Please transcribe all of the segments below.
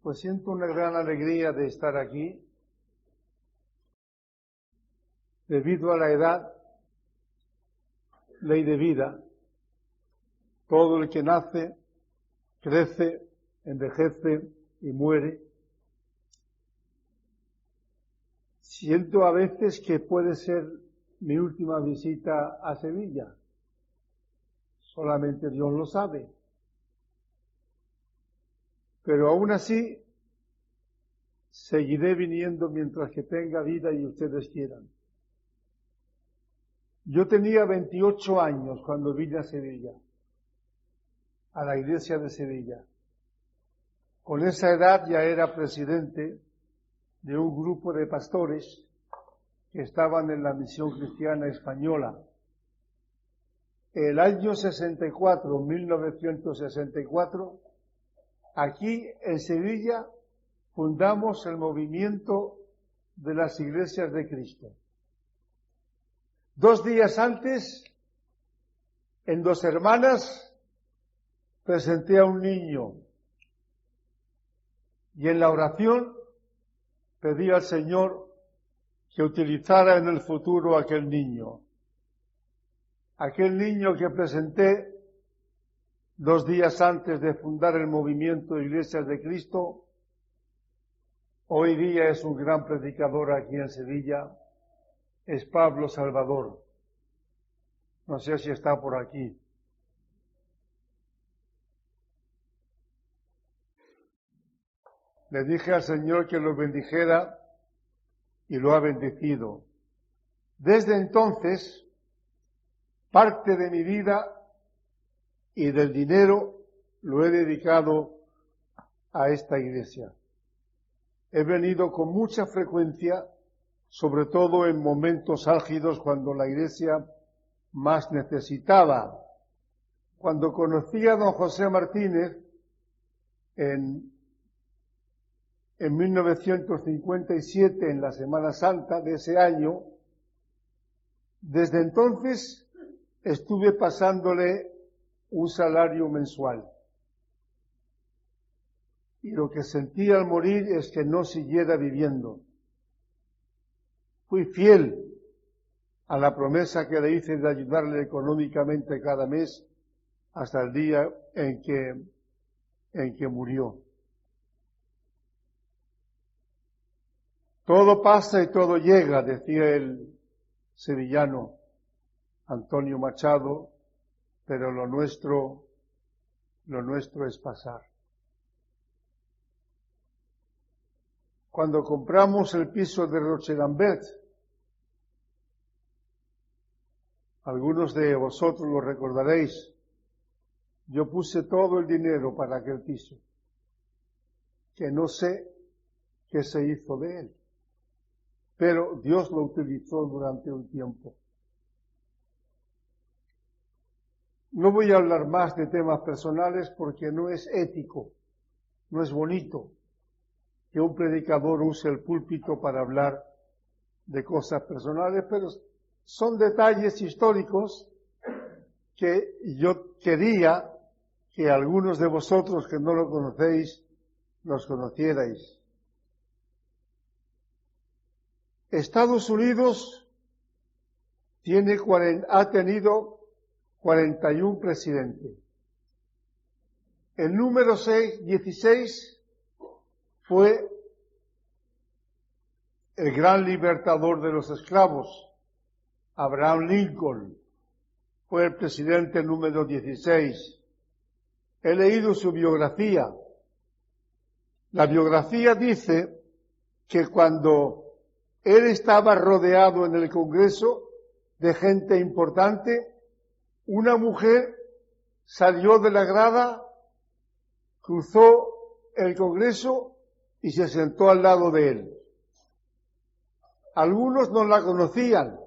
Pues siento una gran alegría de estar aquí, debido a la edad, ley de vida. Todo el que nace, crece, envejece y muere. Siento a veces que puede ser mi última visita a Sevilla. Solamente Dios lo sabe. Pero aún así, seguiré viniendo mientras que tenga vida y ustedes quieran. Yo tenía 28 años cuando vine a Sevilla, a la iglesia de Sevilla. Con esa edad ya era presidente de un grupo de pastores que estaban en la Misión Cristiana Española. El año 64, 1964, aquí en Sevilla fundamos el movimiento de las Iglesias de Cristo. 2 días antes, en Dos Hermanas, presenté a un niño y en la oración pedí al Señor que utilizara en el futuro aquel niño. Aquel niño que presenté 2 días antes de fundar el movimiento de Iglesias de Cristo, hoy día es un gran predicador aquí en Sevilla, es Pablo Salvador. No sé si está por aquí. Le dije al Señor que lo bendijera y lo ha bendecido. Desde entonces, parte de mi vida y del dinero lo he dedicado a esta iglesia. He venido con mucha frecuencia, sobre todo en momentos álgidos cuando la iglesia más necesitaba. Cuando conocí a don José Martínez en 1957, en la Semana Santa de ese año, desde entonces estuve pasándole un salario mensual. Y lo que sentí al morir es que no siguiera viviendo. Fui fiel a la promesa que le hice de ayudarle económicamente cada mes hasta el día en que murió. Todo pasa y todo llega, decía el sevillano Antonio Machado, pero lo nuestro es pasar. Cuando compramos el piso de Rochelambert, algunos de vosotros lo recordaréis, yo puse todo el dinero para aquel piso, que no sé qué se hizo de él, pero Dios lo utilizó durante un tiempo. No voy a hablar más de temas personales porque no es ético, no es bonito que un predicador use el púlpito para hablar de cosas personales, pero son detalles históricos que yo quería que algunos de vosotros que no lo conocéis, los conocierais. Estados Unidos ha tenido 41 presidentes. El número 16 fue el gran libertador de los esclavos, Abraham Lincoln. Fue el presidente número 16. He leído su biografía. La biografía dice que cuando él estaba rodeado en el Congreso de gente importante, una mujer salió de la grada, cruzó el Congreso y se sentó al lado de él. Algunos no la conocían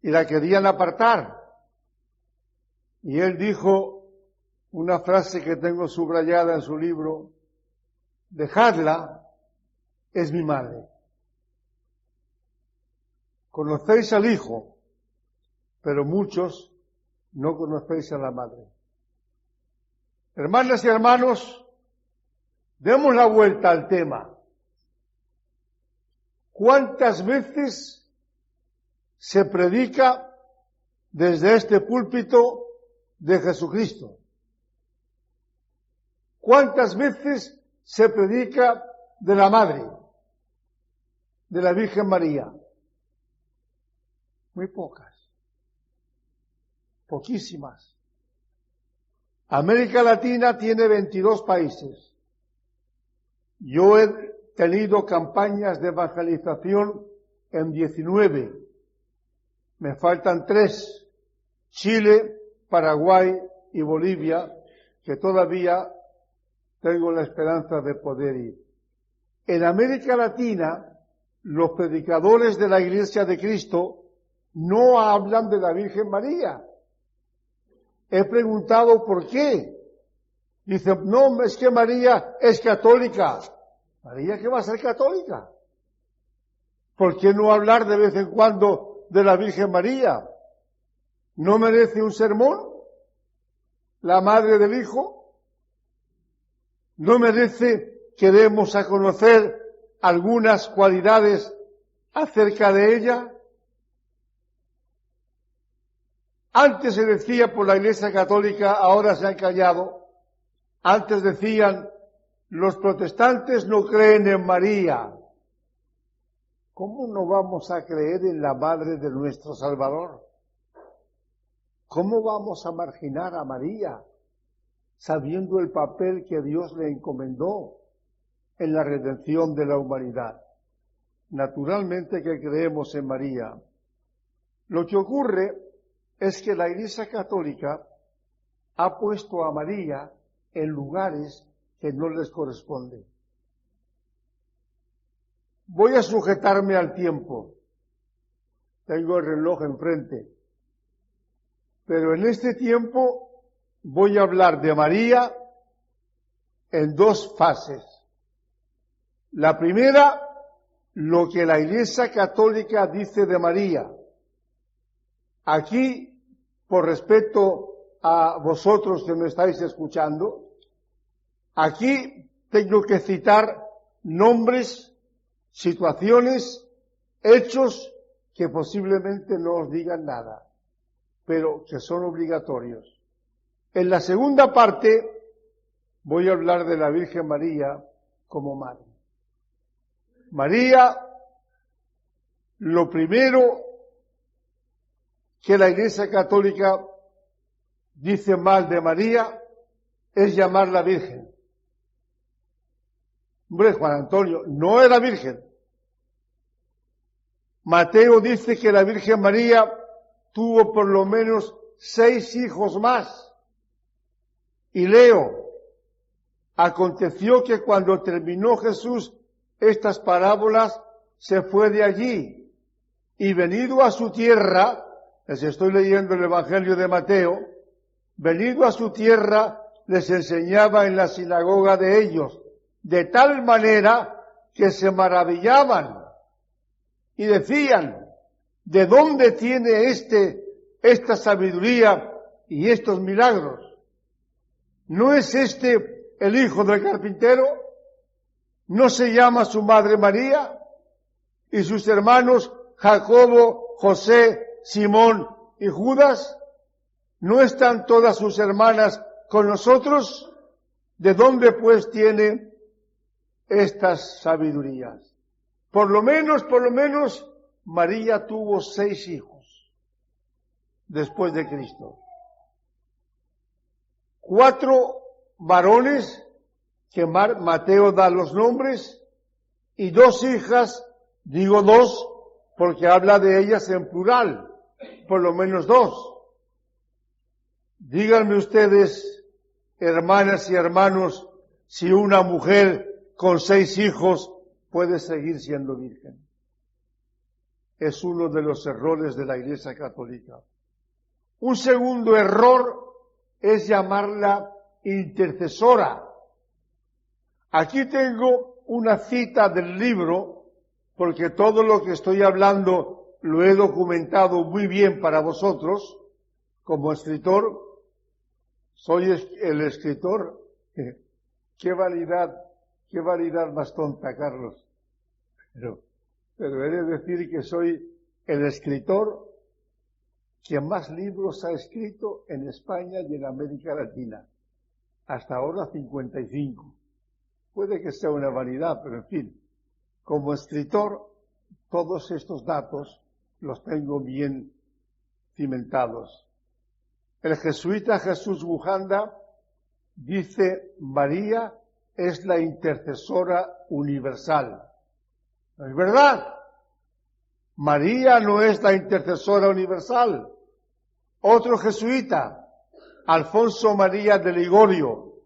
y la querían apartar. Y él dijo una frase que tengo subrayada en su libro: dejadla, es mi madre. Conocéis al hijo, pero muchos no conocéis a la madre. Hermanas y hermanos, Demos la vuelta al tema. ¿Cuántas veces se predica desde este púlpito de Jesucristo? ¿Cuántas veces se predica de la Madre, de la Virgen María? Muy pocas, poquísimas. América Latina tiene 22 países. Yo he tenido campañas de evangelización en 19. Me faltan 3, Chile, Paraguay y Bolivia, que todavía tengo la esperanza de poder ir. En América Latina, los predicadores de la Iglesia de Cristo no hablan de la Virgen María. He preguntado por qué. Dice, no, es que María es católica. ¿María qué va a ser católica? ¿Por qué no hablar de vez en cuando de la Virgen María? ¿No merece un sermón? ¿La madre del Hijo? ¿No merece que demos a conocer algunas cualidades acerca de ella? Antes se decía por la Iglesia Católica, ahora se han callado. Antes decían, los protestantes no creen en María. ¿Cómo no vamos a creer en la Madre de nuestro Salvador? ¿Cómo vamos a marginar a María, sabiendo el papel que Dios le encomendó en la redención de la humanidad? Naturalmente que creemos en María. Lo que ocurre es que la Iglesia Católica ha puesto a María en lugares que no les corresponde. Voy a sujetarme al tiempo. Tengo el reloj enfrente. Pero en este tiempo voy a hablar de María en 2 fases. La primera, lo que la Iglesia Católica dice de María. Aquí, por respeto a vosotros que me estáis escuchando, aquí tengo que citar nombres, situaciones, hechos que posiblemente no os digan nada, pero que son obligatorios. En la segunda parte voy a hablar de la Virgen María como madre. María, lo primero que la Iglesia Católica dice mal de María es llamarla Virgen. Hombre, Juan Antonio, no era virgen. Mateo dice que la Virgen María tuvo por lo menos 6 hijos más. Y leo, aconteció que cuando terminó Jesús estas parábolas, se fue de allí, y venido a su tierra, les estoy leyendo el Evangelio de Mateo, venido a su tierra, les enseñaba en la sinagoga de ellos, de tal manera que se maravillaban y decían, ¿de dónde tiene esta sabiduría y estos milagros? ¿No es este el hijo del carpintero? ¿No se llama su madre María? ¿Y sus hermanos Jacobo, José, Simón y Judas? ¿No están todas sus hermanas con nosotros? ¿De dónde pues tiene estas sabidurías? Por lo menos, María tuvo 6 hijos después de Cristo. 4 varones, que Mateo da los nombres, y 2 hijas, digo 2, porque habla de ellas en plural, por lo menos 2. Díganme ustedes, hermanas y hermanos, si una mujer con 6 hijos puede seguir siendo virgen. Es uno de los errores de la Iglesia Católica. Un segundo error es llamarla intercesora. Aquí tengo una cita del libro, porque todo lo que estoy hablando lo he documentado muy bien para vosotros, como escritor. Soy el escritor. ¿Qué vanidad qué vanidad más tonta, Carlos. Pero he de decir que soy el escritor que más libros ha escrito en España y en América Latina. Hasta ahora 55. Puede que sea una vanidad, pero en fin, como escritor, todos estos datos los tengo bien cimentados. El jesuita Jesús Bujanda dice: María es la intercesora universal. ¿No es verdad? María no es la intercesora universal. Otro jesuita, Alfonso María de Ligorio,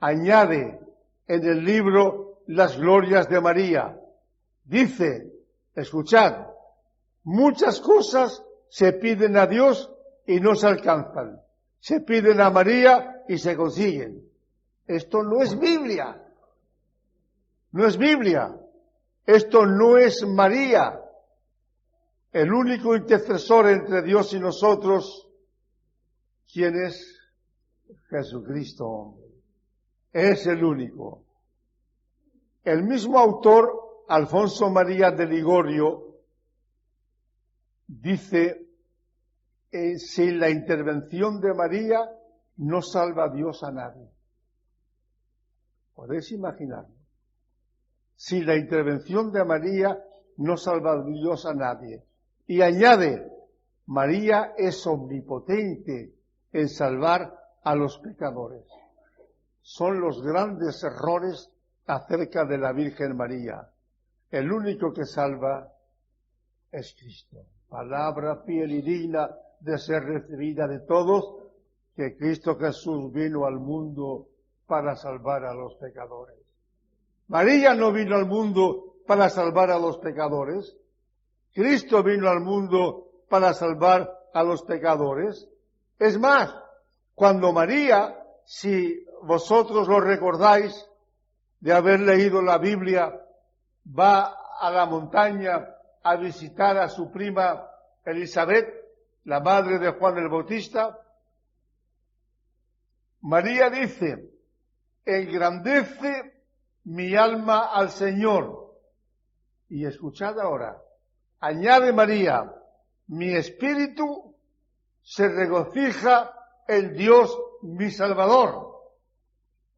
añade en el libro Las Glorias de María, dice, escuchad, muchas cosas se piden a Dios y no se alcanzan. Se piden a María y se consiguen. Esto no es Biblia. No es Biblia. Esto no es María. El único intercesor entre Dios y nosotros, ¿quién es? Jesucristo. Es el único. El mismo autor, Alfonso María de Ligorio, dice: sin la intervención de María no salva Dios a nadie. ¿Podéis imaginarlo? Sin la intervención de María no salva Dios a nadie. Y añade, María es omnipotente en salvar a los pecadores. Son los grandes errores acerca de la Virgen María. El único que salva es Cristo. Palabra fiel y digna de ser recibida de todos, que Cristo Jesús vino al mundo para salvar a los pecadores. María no vino al mundo para salvar a los pecadores. Cristo vino al mundo para salvar a los pecadores. Es más, cuando María, si vosotros lo recordáis de haber leído la Biblia, va a la montaña a visitar a su prima Elizabeth, la madre de Juan el Bautista, María dice: engrandece mi alma al Señor. Y escuchad ahora, añade María, mi espíritu se regocija en Dios mi Salvador.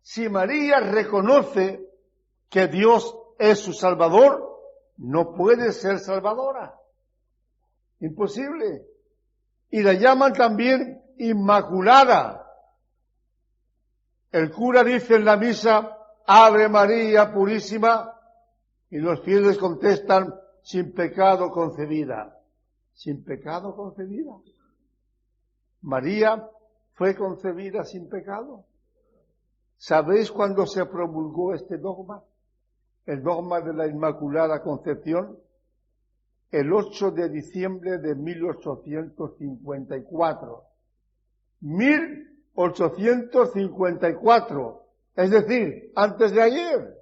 Si María reconoce que Dios es su Salvador, no puede ser salvadora. Imposible. Y la llaman también Inmaculada. El cura dice en la misa, Ave María Purísima, y los fieles contestan, sin pecado concebida. Sin pecado concebida. María fue concebida sin pecado. ¿Sabéis cuándo se promulgó este dogma? El dogma de la Inmaculada Concepción. El 8 de diciembre de 1854. 1854. Es decir, antes de ayer.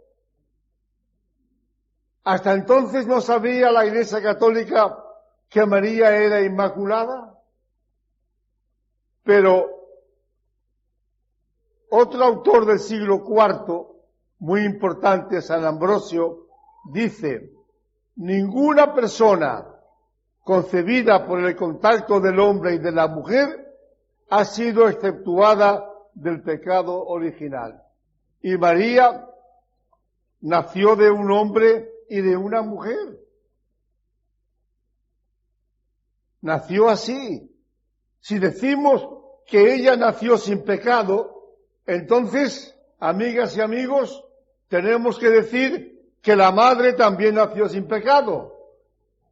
Hasta entonces no sabía la Iglesia Católica que María era inmaculada. Pero otro autor del siglo IV, muy importante, San Ambrosio, dice: ninguna persona concebida por el contacto del hombre y de la mujer ha sido exceptuada del pecado original. Y María nació de un hombre y de una mujer. Nació así. Si decimos que ella nació sin pecado, entonces, amigas y amigos, tenemos que decir que la madre también nació sin pecado,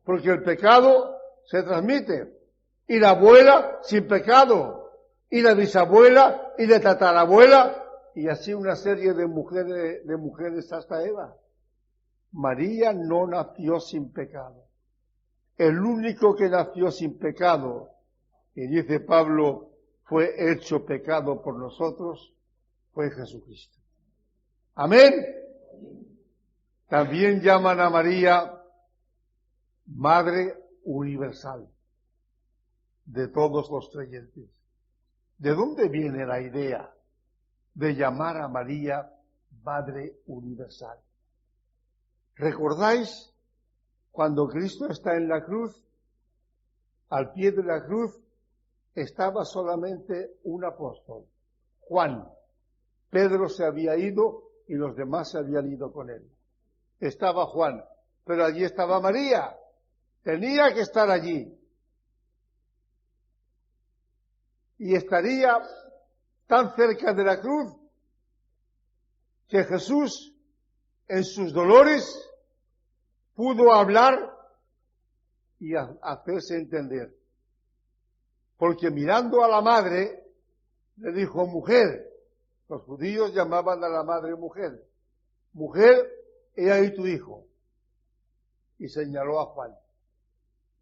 porque el pecado se transmite. Y la abuela sin pecado, y la bisabuela, y la tatarabuela, y así una serie de mujeres hasta Eva. María no nació sin pecado. El único que nació sin pecado, y dice Pablo, fue hecho pecado por nosotros, fue Jesucristo. Amén. También llaman a María Madre Universal de todos los creyentes. ¿De dónde viene la idea de llamar a María Madre universal. ¿Recordáis cuando Cristo está en la cruz? Al pie de la cruz estaba solamente un apóstol, Juan. Pedro se había ido y los demás se habían ido con él. Estaba Juan, pero allí estaba María. Tenía que estar allí. Y estaría tan cerca de la cruz que Jesús, en sus dolores, pudo hablar y hacerse entender. Porque mirando a la madre, le dijo, mujer. Los judíos llamaban a la madre mujer. Mujer, he ahí tu hijo. Y señaló a Juan.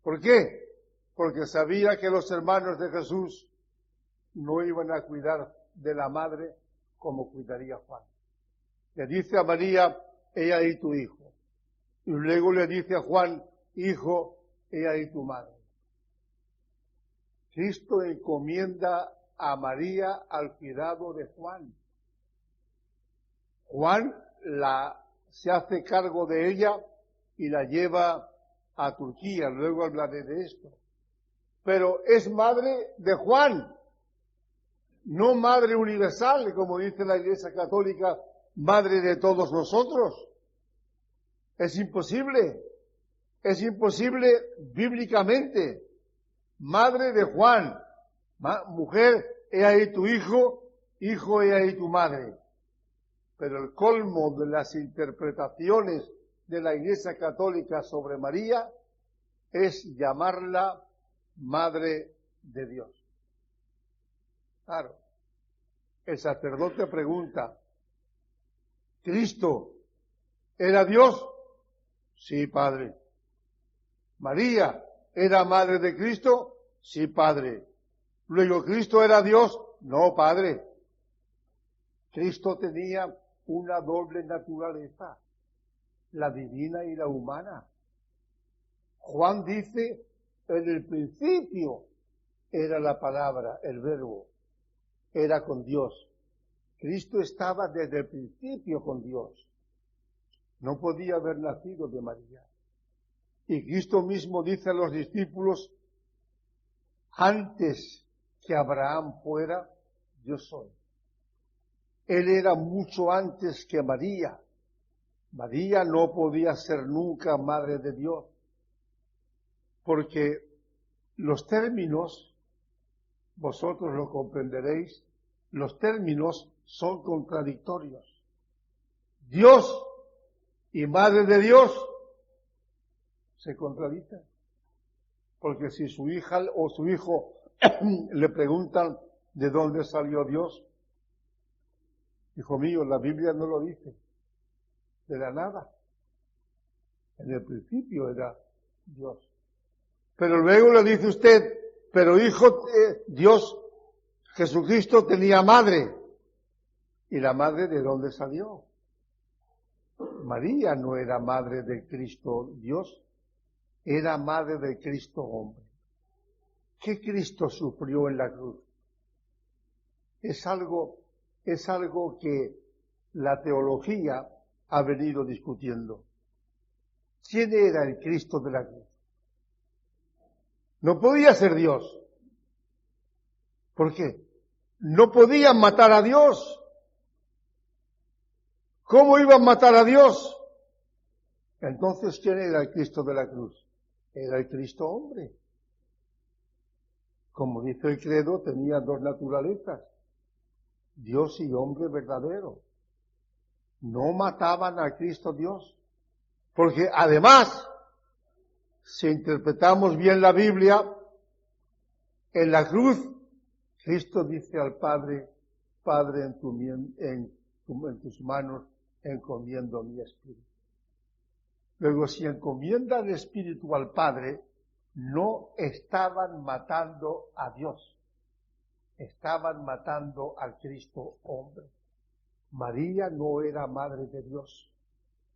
¿Por qué? Porque sabía que los hermanos de Jesús no iban a cuidar de la madre como cuidaría Juan. Le dice a María, he ahí tu hijo. Y luego le dice a Juan, hijo, he ahí tu madre. Cristo encomienda a María al cuidado de Juan. Juan se hace cargo de ella y la lleva a Turquía. Luego hablaré de esto. Pero es madre de Juan, no madre universal, como dice la Iglesia Católica, madre de todos nosotros. Es imposible bíblicamente. Madre de Juan, mujer, he ahí tu hijo, hijo, he ahí tu madre. Pero el colmo de las interpretaciones de la Iglesia Católica sobre María es llamarla Madre de Dios. Claro, el sacerdote pregunta, ¿Cristo era Dios? Sí, Padre. ¿María era madre de Cristo? Sí, Padre. Luego, ¿Cristo era Dios? No, Padre. Cristo tenía una doble naturaleza, la divina y la humana. Juan dice, en el principio era la palabra, el verbo, era con Dios. Cristo estaba desde el principio con Dios. No podía haber nacido de María. Y Cristo mismo dice a los discípulos, antes que Abraham fuera, yo soy. Él era mucho antes que María. María no podía ser nunca madre de Dios, porque los términos, vosotros lo comprenderéis, los términos son contradictorios. Dios y madre de Dios se contradicen, porque si su hija o su hijo le preguntan de dónde salió Dios, hijo mío, la Biblia no lo dice, de la nada. En el principio era Dios. Pero luego le dice usted, pero hijo, Dios, Jesucristo tenía madre. ¿Y la madre de dónde salió? María no era madre de Cristo Dios, era madre de Cristo hombre. ¿Qué Cristo sufrió en la cruz? Es algo que la teología ha venido discutiendo. ¿Quién era el Cristo de la cruz? No podía ser Dios. ¿Por qué? No podían matar a Dios. ¿Cómo iban a matar a Dios? Entonces, ¿quién era el Cristo de la cruz? Era el Cristo hombre. Como dice el credo, tenía dos naturalezas, Dios y hombre verdadero. No mataban a Cristo Dios, porque además, si interpretamos bien la Biblia, en la cruz, Cristo dice al Padre, Padre, en tus manos encomiendo mi espíritu. Luego, si encomiendan el espíritu al Padre, no estaban matando a Dios, estaban matando al Cristo hombre. María no era madre de Dios,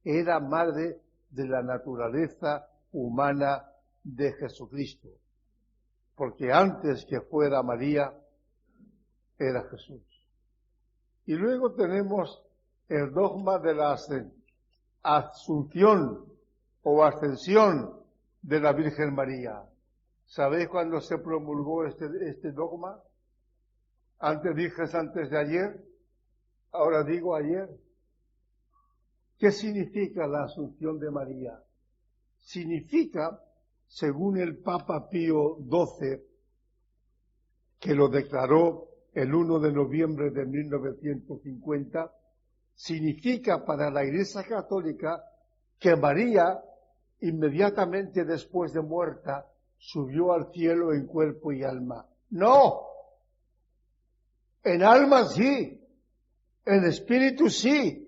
era madre de la naturaleza humana de Jesucristo, porque antes que fuera María, era Jesús. Y luego tenemos el dogma de la asunción o ascensión de la Virgen María. ¿Sabéis cuándo se promulgó este dogma? Antes dije antes de ayer, ahora digo ayer. ¿Qué significa la asunción de María? Significa, según el Papa Pío XII, que lo declaró el 1 de noviembre de 1950, significa para la Iglesia Católica que María, inmediatamente después de muerta, subió al cielo en cuerpo y alma. ¡No! En alma sí, en espíritu sí,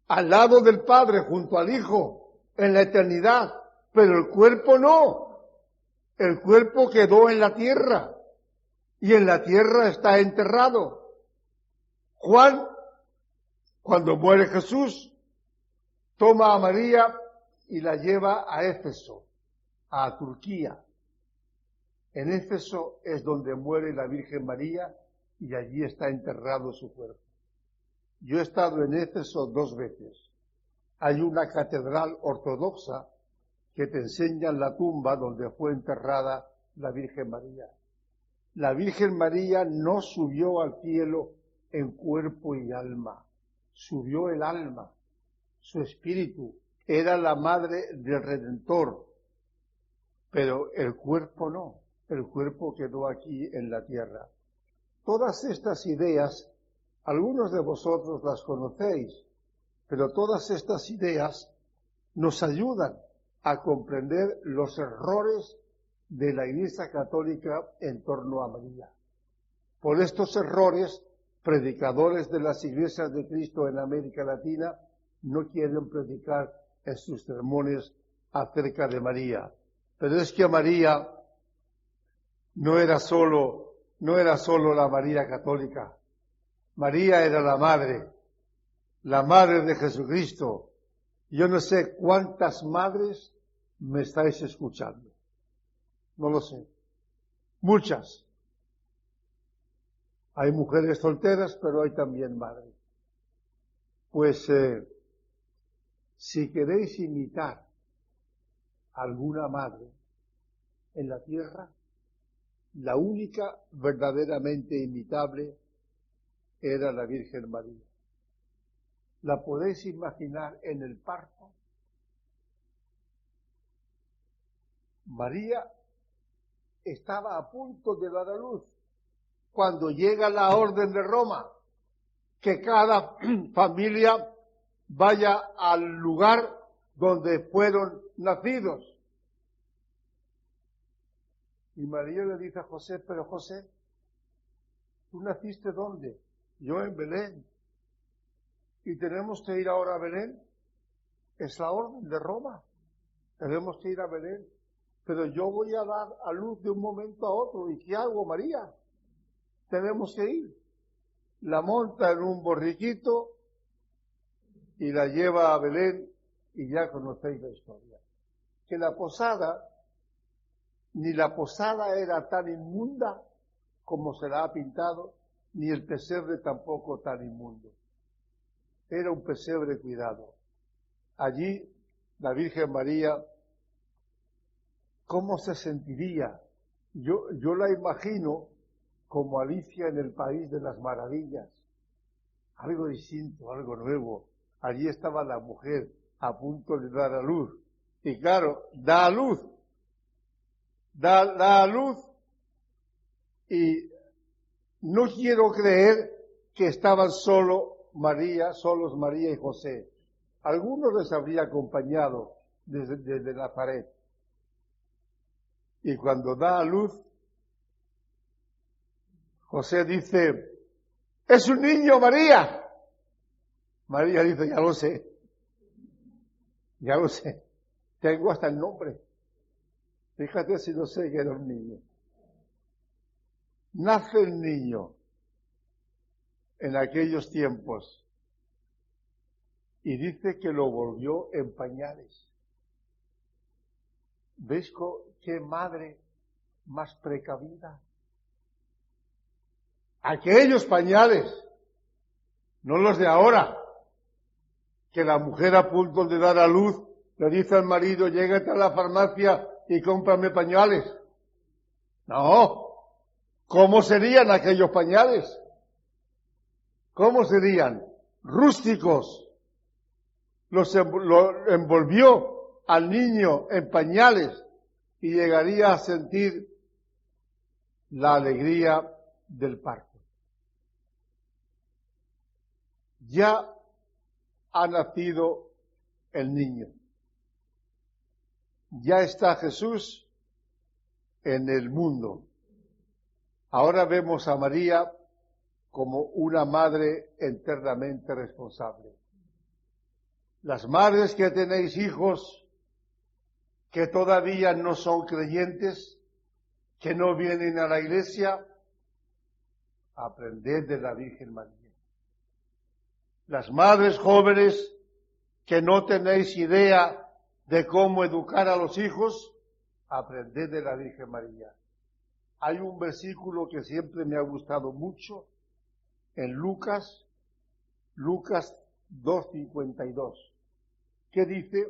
al lado del Padre, junto al Hijo, en la eternidad, pero el cuerpo no. El cuerpo quedó en la tierra y en la tierra está enterrado. Juan, cuando muere Jesús, toma a María y la lleva a Éfeso, a Turquía. En Éfeso es donde muere la Virgen María y allí está enterrado su cuerpo. Yo he estado en Éfeso 2 veces. Hay una catedral ortodoxa que te enseña la tumba donde fue enterrada la Virgen María. La Virgen María no subió al cielo en cuerpo y alma, subió el alma, su espíritu, era la madre del Redentor, pero el cuerpo no, el cuerpo quedó aquí en la tierra. Todas estas ideas, algunos de vosotros las conocéis, pero todas estas ideas nos ayudan a comprender los errores de la Iglesia Católica en torno a María. Por estos errores, predicadores de las iglesias de Cristo en América Latina no quieren predicar en sus sermones acerca de María. Pero es que María no era solo la María católica. María era la madre de Jesucristo. Yo no sé cuántas madres me estáis escuchando. No lo sé. Muchas. Hay mujeres solteras, pero hay también madres. Pues si queréis imitar a alguna madre en la tierra, la única verdaderamente imitable era la Virgen María. ¿La podéis imaginar en el parto? María estaba a punto de dar a luz cuando llega la orden de Roma, que cada familia vaya al lugar donde fueron nacidos. Y María le dice a José, pero José, ¿tú naciste dónde? Yo en Belén. ¿Y tenemos que ir ahora a Belén? Es la orden de Roma. Tenemos que ir a Belén. Pero yo voy a dar a luz de un momento a otro. ¿Y qué hago, María? Tenemos que ir. La monta en un borriquito y la lleva a Belén y ya conocéis la historia. Que la posada, ni la posada era tan inmunda como se la ha pintado, ni el pesebre tampoco tan inmundo. Era un pesebre cuidado. Allí la Virgen María, ¿cómo se sentiría? Yo la imagino como Alicia en el País de las Maravillas. Algo distinto, algo nuevo. Allí estaba la mujer a punto de dar a luz. Y claro, da a luz. Da a luz. Y no quiero creer que estaban solos María y José. Algunos les habría acompañado desde Nazaret. Y cuando da a luz, José dice, ¡es un niño, María! María dice, ya lo sé, tengo hasta el nombre. Fíjate si no sé que era un niño. Nace el niño en aquellos tiempos y dice que lo volvió en pañales. ¿Veis qué madre más precavida? Aquellos pañales, no los de ahora. que la mujer a punto de dar a luz le dice al marido, llégate a la farmacia y cómprame pañales. No. ¿Cómo serían aquellos pañales? ¿Cómo serían? Rústicos. Lo envolvió al niño en pañales y llegaría a sentir la alegría del parto. Ya ha nacido el niño. Ya está Jesús en el mundo. Ahora vemos a María como una madre eternamente responsable. Las madres que tenéis hijos que todavía no son creyentes, que no vienen a la iglesia, aprended de la Virgen María. Las madres jóvenes que no tenéis idea de cómo educar a los hijos, aprended de la Virgen María. Hay un versículo que siempre me ha gustado mucho en Lucas 2:52, que dice,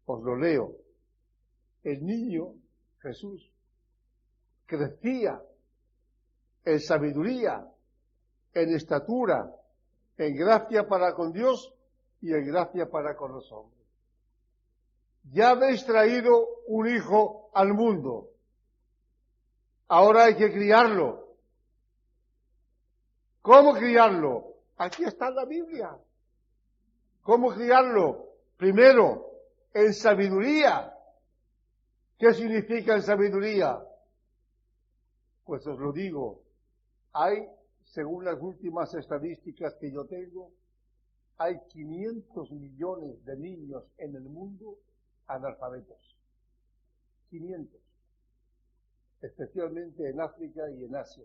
os lo leo, el niño Jesús crecía en sabiduría, en estatura, en gracia para con Dios y en gracia para con los hombres. Ya habéis traído un hijo al mundo. Ahora hay que criarlo. ¿Cómo criarlo? Aquí está la Biblia. ¿Cómo criarlo? Primero, en sabiduría. ¿Qué significa en sabiduría? Pues os lo digo. Hay, según las últimas estadísticas que yo tengo, hay 500 millones de niños en el mundo analfabetos. 500. Especialmente en África y en Asia.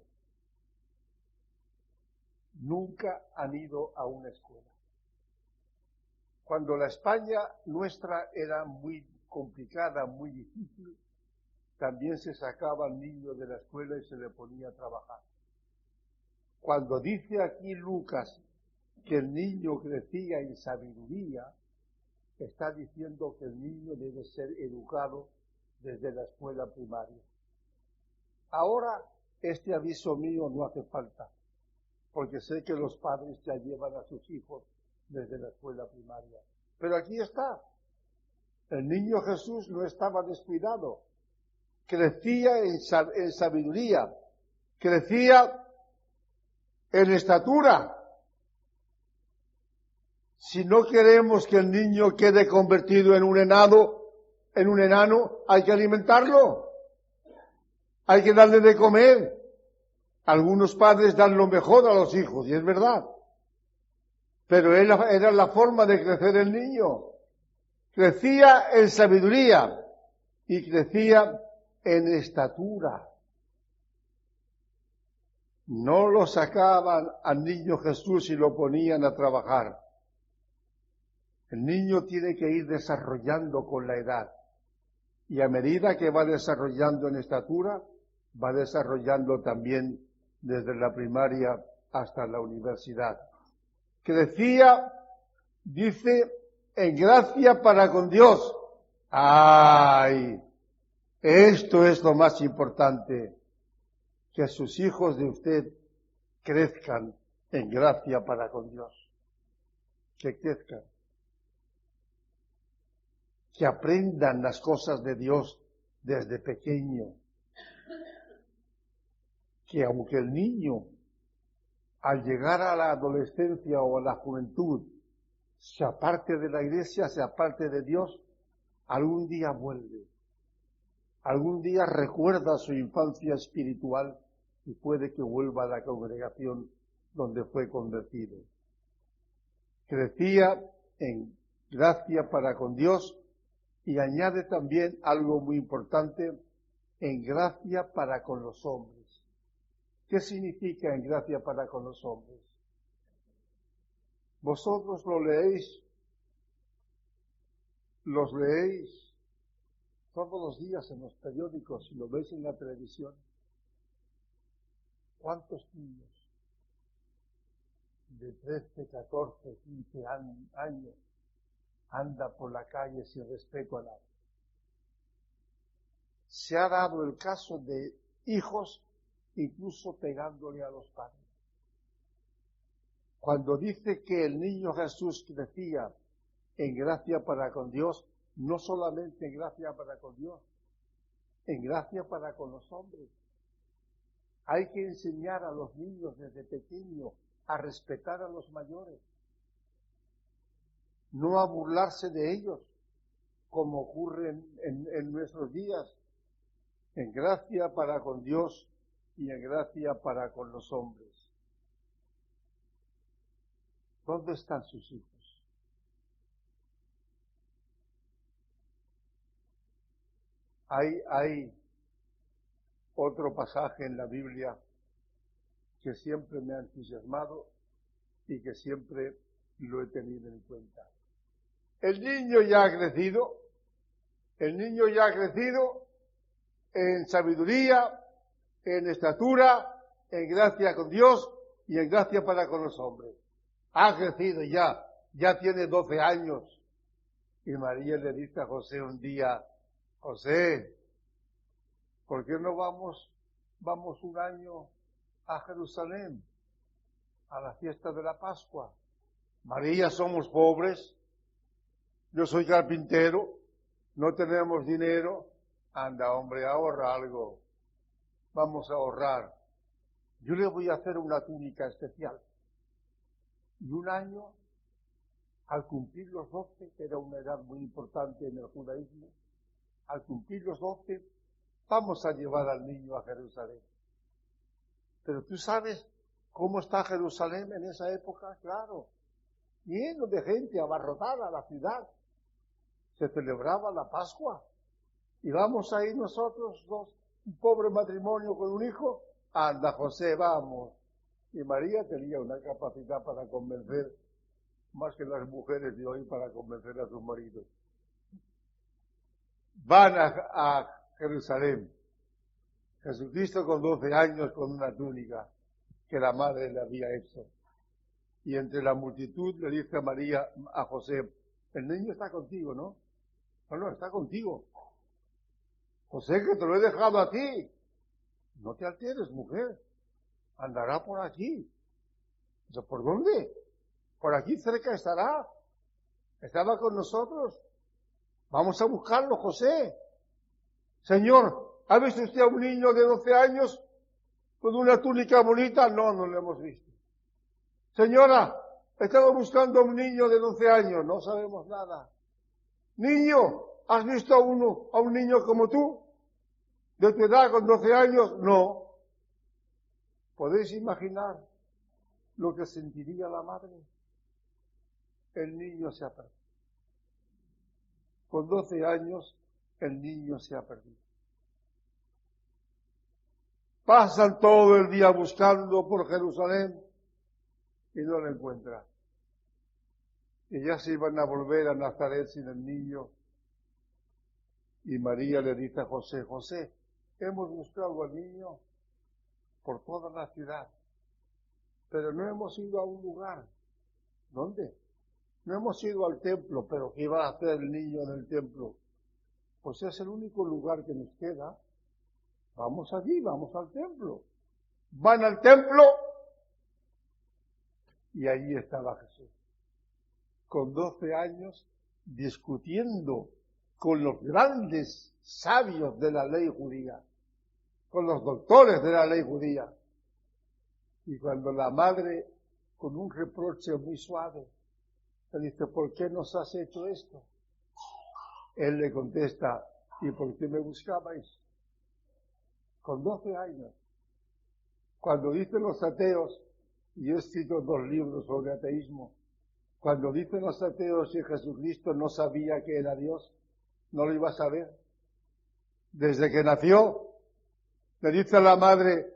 Nunca han ido a una escuela. Cuando la España nuestra era muy complicada, muy difícil, también se sacaba al niño de la escuela y se le ponía a trabajar. Cuando dice aquí Lucas que el niño crecía en sabiduría, está diciendo que el niño debe ser educado desde la escuela primaria. Ahora, este aviso mío no hace falta, porque sé que los padres ya llevan a sus hijos desde la escuela primaria. Pero aquí está. El niño Jesús no estaba descuidado. Crecía en sabiduría. Crecía en estatura. Si no queremos que el niño quede convertido en un enano, hay que alimentarlo. Hay que darle de comer. Algunos padres dan lo mejor a los hijos, y es verdad. Pero era la forma de crecer el niño. Crecía en sabiduría y crecía en estatura. No lo sacaban al niño Jesús y lo ponían a trabajar. El niño tiene que ir desarrollando con la edad. Y a medida que va desarrollando en estatura, va desarrollando también desde la primaria hasta la universidad. Crecía, dice, en gracia para con Dios. ¡Ay! Esto es lo más importante, que sus hijos de usted crezcan en gracia para con Dios. Que crezcan. Que aprendan las cosas de Dios desde pequeño. Que aunque el niño, al llegar a la adolescencia o a la juventud, se aparte de la iglesia, se aparte de Dios, algún día vuelve. Algún día recuerda su infancia espiritual y puede que vuelva a la congregación donde fue convertido. Crecía en gracia para con Dios y añade también algo muy importante, en gracia para con los hombres. ¿Qué significa en gracia para con los hombres? Vosotros los leéis todos los días en los periódicos y lo veis en la televisión. ¿Cuántos niños de 13, 14, 15 años anda por la calle sin respeto a nadie. Se ha dado el caso de hijos incluso pegándole a los padres. Cuando dice que el niño Jesús crecía en gracia para con Dios, no solamente en gracia para con Dios, en gracia para con los hombres. Hay que enseñar a los niños desde pequeños a respetar a los mayores, no a burlarse de ellos, como ocurre en nuestros días, en gracia para con Dios y en gracia para con los hombres. ¿Dónde están sus hijos? Hay otro pasaje en la Biblia que siempre me ha entusiasmado y que siempre lo he tenido en cuenta. El niño ya ha crecido en sabiduría, en estatura, en gracia con Dios y en gracia para con los hombres. Ha crecido ya tiene 12 años. Y María le dice a José un día: José, ¿por qué no vamos un año a Jerusalén, a la fiesta de la Pascua? María, somos pobres, yo soy carpintero, no tenemos dinero. Anda, hombre, ahorra algo. Vamos a ahorrar. Yo le voy a hacer una túnica especial. Y un año, al cumplir los 12, que era una edad muy importante en el judaísmo, al cumplir los 12, vamos a llevar al niño a Jerusalén. Pero tú sabes cómo está Jerusalén en esa época, claro, lleno de gente, abarrotada la ciudad. Se celebraba la Pascua. Y vamos a ir nosotros dos, un pobre matrimonio con un hijo. Anda, José, vamos. Y María tenía una capacidad para convencer, más que las mujeres de hoy, para convencer a sus maridos. Van a Jerusalén. Jesucristo con 12 años con una túnica que la madre le había hecho. Y entre la multitud le dice a María, a José: el niño está contigo, ¿no? No, está contigo. José, que te lo he dejado a ti. No te alteres, mujer. Andará por aquí. ¿Por dónde? Por aquí cerca estará. Estaba con nosotros. Vamos a buscarlo, José. Señor, ¿ha visto usted a un niño de 12 años con una túnica bonita? No, no lo hemos visto. Señora, estamos buscando a un niño de 12 años. No sabemos nada. Niño, ¿has visto a un niño como tú? ¿De tu edad con 12 años? No. ¿Podéis imaginar lo que sentiría la madre? El niño se ha perdido. Con 12 años, el niño se ha perdido. Pasan todo el día buscando por Jerusalén y no lo encuentran. Y ya se iban a volver a Nazaret sin el niño. Y María le dice a José: José, hemos buscado al niño por toda la ciudad, pero no hemos ido a un lugar. ¿Dónde? No hemos ido al templo, pero ¿qué iba a hacer el niño en el templo? Pues es el único lugar que nos queda. Vamos allí, vamos al templo. Van al templo y allí estaba Jesús, con 12 años, discutiendo con los grandes sabios de la ley judía, con los doctores de la ley judía. Y cuando la madre, con un reproche muy suave, le dice: ¿por qué nos has hecho esto? Él le contesta: ¿y por qué me buscabais? Con 12 años. Cuando dicen los ateos, y he escrito 2 libros sobre ateísmo, cuando dicen los ateos que Jesucristo no sabía que era Dios, no lo iba a saber. Desde que nació, le dice a la madre: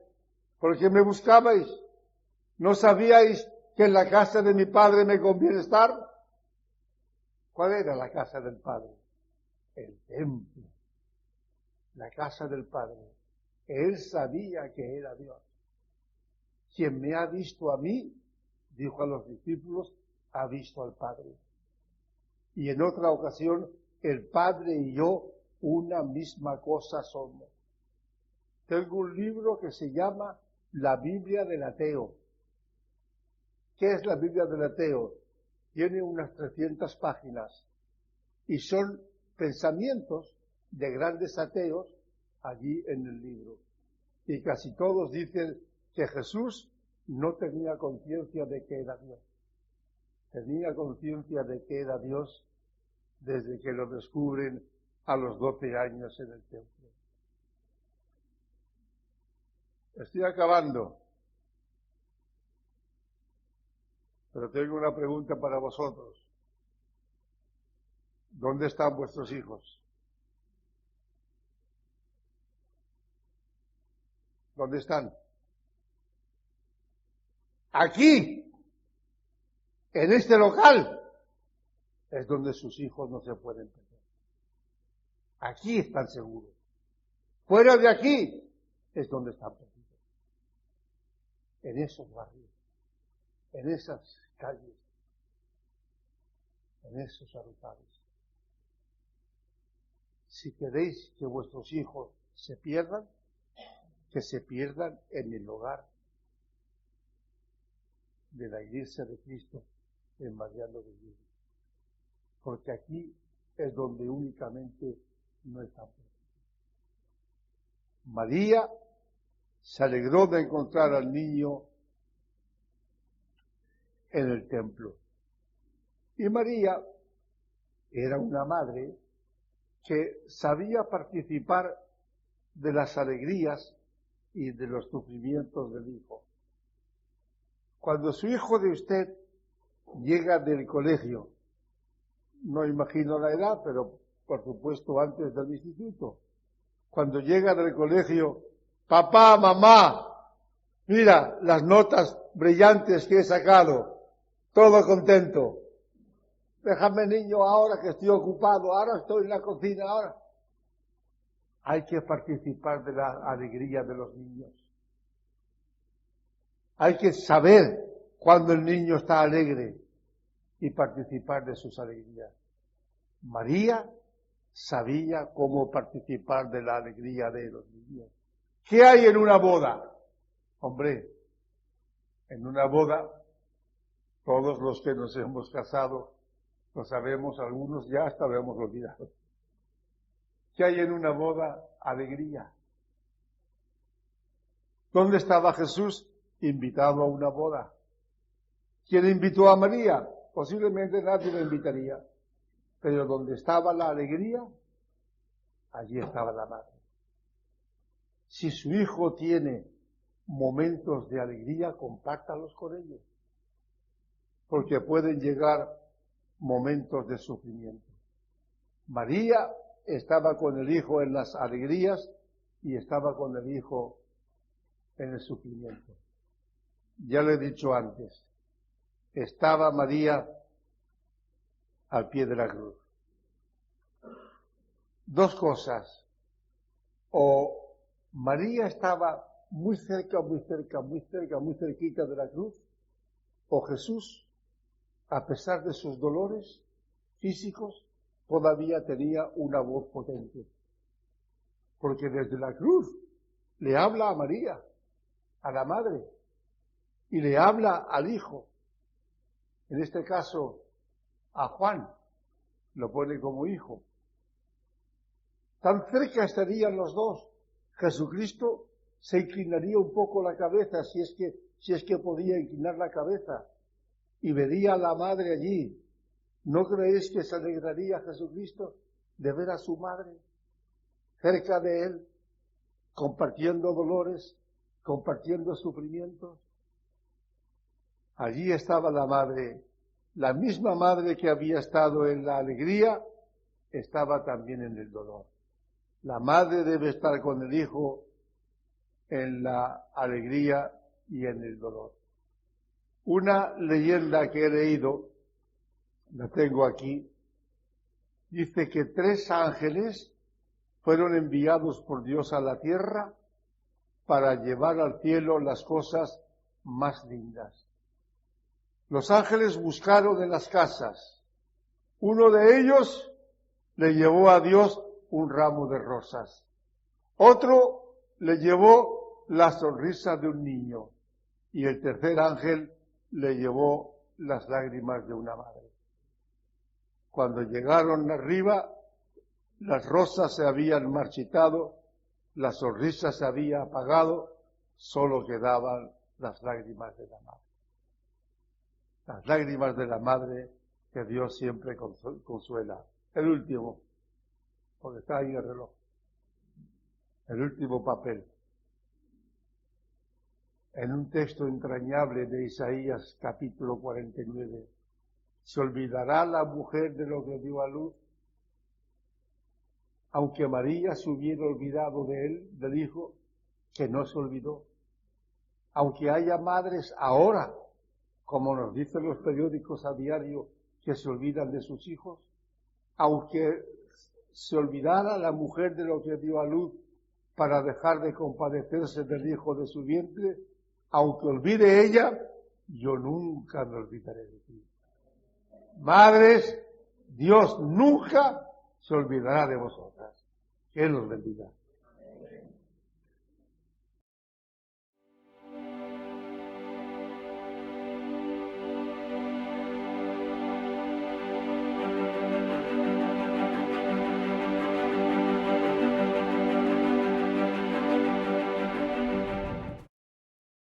¿por qué me buscabais? ¿No sabíais que en la casa de mi padre me conviene estar? ¿Cuál era la casa del Padre? El templo. La casa del Padre. Él sabía que era Dios. Quien me ha visto a mí, dijo a los discípulos, ha visto al Padre. Y en otra ocasión, el Padre y yo una misma cosa somos. Tengo un libro que se llama La Biblia del Ateo. ¿Qué es la Biblia del Ateo? Tiene unas 300 páginas y son pensamientos de grandes ateos allí en el libro. Y casi todos dicen que Jesús no tenía conciencia de que era Dios. Tenía conciencia de que era Dios desde que lo descubren a los 12 años en el templo. Estoy acabando, pero tengo una pregunta para vosotros. ¿Dónde están vuestros hijos? ¿Dónde están? Aquí, en este local, es donde sus hijos no se pueden perder. Aquí están seguros. Fuera de aquí es donde están perdidos. En esos barrios, en esas calles, en esos altares. Si queréis que vuestros hijos se pierdan, que se pierdan en el hogar de la Iglesia de Cristo en Mariano de Dios. Porque aquí es donde únicamente no están perdidos. María se alegró de encontrar al niño en el templo. Y María era una madre que sabía participar de las alegrías y de los sufrimientos del hijo. Cuando su hijo de usted llega del colegio, no imagino la edad, pero por supuesto antes del instituto, cuando llega del colegio, papá, mamá, mira las notas brillantes que he sacado, todo contento. Déjame, niño, ahora que estoy ocupado, ahora estoy en la cocina, ahora. Hay que participar de la alegría de los niños. Hay que saber cuando el niño está alegre y participar de sus alegrías. María sabía cómo participar de la alegría de los niños. ¿Qué hay en una boda? Hombre, en una boda, todos los que nos hemos casado, lo sabemos, algunos ya hasta lo hemos olvidado. ¿Qué hay en una boda? Alegría. ¿Dónde estaba Jesús? Invitado a una boda. ¿Quién invitó a María? Posiblemente nadie la invitaría. Pero donde estaba la alegría, allí estaba la madre. Si su hijo tiene momentos de alegría, compártalos con ellos. Porque pueden llegar momentos de sufrimiento. María estaba con el hijo en las alegrías y estaba con el hijo en el sufrimiento. Ya le he dicho antes, estaba María al pie de la cruz. Dos cosas. O María estaba muy cerca, muy cerca, muy cerca, muy cerquita de la cruz, o Jesús, a pesar de sus dolores físicos, todavía tenía una voz potente. Porque desde la cruz le habla a María, a la madre, y le habla al hijo. En este caso, a Juan, lo pone como hijo. Tan cerca estarían los dos. Jesucristo se inclinaría un poco la cabeza, si es que podía inclinar la cabeza, y vería a la madre allí. ¿No creéis que se alegraría Jesucristo de ver a su madre cerca de él, compartiendo dolores, compartiendo sufrimientos? Allí estaba la madre, la misma madre que había estado en la alegría, estaba también en el dolor. La madre debe estar con el hijo en la alegría y en el dolor. Una leyenda que he leído, la tengo aquí, dice que 3 ángeles fueron enviados por Dios a la tierra para llevar al cielo las cosas más lindas. Los ángeles buscaron en las casas. Uno de ellos le llevó a Dios un ramo de rosas. Otro le llevó la sonrisa de un niño. Y el tercer ángel le llevó las lágrimas de una madre. Cuando llegaron arriba, las rosas se habían marchitado, la sonrisa se había apagado, solo quedaban las lágrimas de la madre. Las lágrimas de la madre que Dios siempre consuela. El último, porque está ahí el reloj. El último papel. En un texto entrañable de Isaías capítulo 49, ¿se olvidará la mujer de lo que dio a luz? Aunque María se hubiera olvidado de él, del hijo, que no se olvidó. Aunque haya madres ahora, como nos dicen los periódicos a diario, que se olvidan de sus hijos, aunque se olvidara la mujer de lo que dio a luz para dejar de compadecerse del hijo de su vientre, aunque olvide ella, yo nunca me olvidaré de ti. Madres, Dios nunca se olvidará de vosotras. Que Él los bendiga.